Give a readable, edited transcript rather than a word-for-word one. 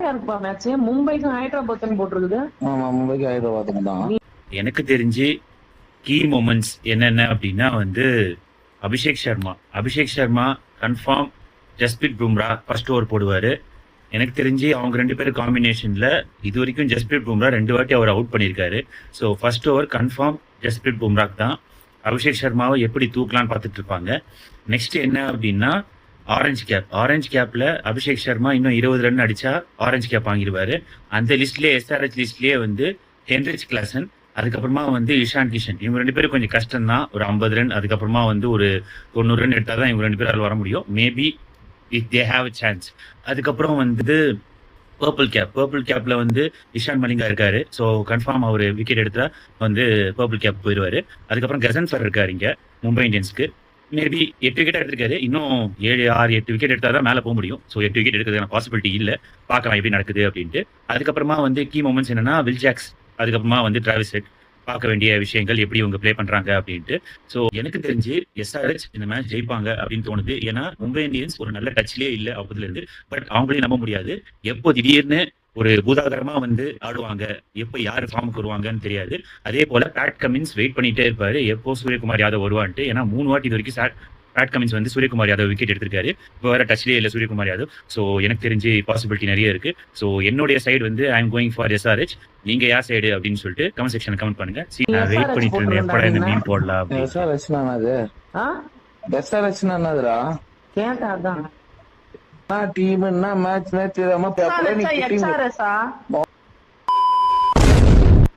யாருக்குப்பா match? மும்பைக்கும் ஹைதராபாத்துக்கும் போட்டிருக்குது. ஆமா, மும்பைக்கு ஹைதராபாத்துக்கும் தான். எனக்கு தெரிஞ்சு கீ மொமெண்ட்ஸ் என்னென்ன அப்படின்னா வந்து Abhishek Sharma confirm Jasprit Bumrah first over போடுவாரு. எனக்கு தெரிஞ்சு அவங்க 2 பேரும் காம்பினேஷன்ல இது வரைக்கும் ஜஸ்பிரீத் பும்ரா 2 வாட்டி அவர் அவுட் பண்ணியிருக்காரு. So first over confirm Jasprit பும்ராக்கு தான். அபிஷேக் சர்மாவை எப்படி தூக்கலான்னு பார்த்துட்டு இருப்பாங்க. நெக்ஸ்ட் என்ன அப்படின்னா ஆரஞ்சு கேப்ல அபிஷேக் சர்மா இன்னும் 20 ரன் அடிச்சா ஆரஞ்சு கேப் வாங்கிடுவாரு. அந்த லிஸ்ட்லயே எஸ்ஆர்ஹெச் லிஸ்ட்லயே வந்து ஹென்ரிச் கிளாசன், அதுக்கப்புறமா வந்து இஷான் கிஷன், இவங்க 2 பேரும் கொஞ்சம் கஷ்டம் தான். ஒரு 50 ரன் அதுக்கப்புறமா வந்து ஒரு 90 ரன் எடுத்தால் தான் இவங்க 2 பேரால் வர முடியும். Maybe if they have a chance. அதுக்கப்புறம் வந்து பர்பிள் கேப்ல வந்து இஷான் மலிங்கா இருக்காரு. ஸோ கன்ஃபார்ம் அவர் விக்கெட் எடுத்தா வந்து பர்பிள் கேப் போயிடுவாரு. அதுக்கப்புறம் கசன்ஃபர் இருக்காரு இங்க மும்பை இந்தியன்ஸ்க்கு. மேபி 8 விக்கெட் எடுத்திருக்காரு. இன்னும் 7, 6, 8 விக்கெட் எடுத்தா தான் மேலே போக முடியும். ஸோ 8 விக்கெட் எடுக்கிறதுக்கான பாசிபிலிட்டி இல்லை. பார்க்கலாம் எப்படி நடக்குது அப்படின்ட்டு. அதுக்கப்புறமா வந்து கீ மொமெண்ட்ஸ் என்னன்னா வில் ஜாக்ஸ், அதுக்கப்புறமா வந்து டிராவிஸ் ஹெட், பார்க்க வேண்டிய விஷயங்கள் எப்படி இவங்க ப்ளே பண்றாங்க அப்படின்ட்டு. ஸோ எனக்கு தெரிஞ்சு எஸ்ஆர்ஹெச் இந்த மேட்ச் ஜெயிப்பாங்க அப்படின்னு தோணுது. ஏன்னா மும்பை இந்தியன்ஸ் ஒரு நல்ல டச்லயே இல்லை அப்பதுல இருந்து. பட் அவங்களையும் நம்ப முடியாது. எப்போ திடீர்னு ஒரு பூதாகரமா வந்து ஆடுவாங்க, எப்போ யாரு ஃபார்முக்கு வருவாங்கன்னு தெரியாது. அதே போல பேட் கமின்ஸ் வெயிட் பண்ணிட்டே இருப்பாரு எப்போ சூரியகுமார் யாதவ் வருவான்ட்டு. ஏன்னா 3 வாட்டி இது வரைக்கும் பேட் கமின்ஸ் வந்து சூரியகுமார் யாதவ் விக்கெட் எடுத்திருக்காரு. இப்போ வேற டச்லயே இல்லை சூரியகுமார் யாதவ். ஸோ எனக்கு தெரிஞ்சு பாசிபிலிட்டி நிறைய இருக்கு. ஸோ என்னுடைய சைடு வந்து I am going for SRH. நீங்க யார் சைடு அப்படின்னு சொல்லிட்டு கமெண்ட் செக்ஷன் கமெண்ட் பண்ணுங்க. நான் வெயிட் பண்ணிட்டு இருந்தேன் எப்படா இந்த மீன் போடலாம் அப்படின்னு. எஸ்ஆர்ஹெச்னா என்னது? எஸ்ஆர்ஹெச்னா என்னதுடா? கேட்டா அதான் டீம்னா மேட்ச் தெரியாம எக்ஸ்ஆர்எஸ்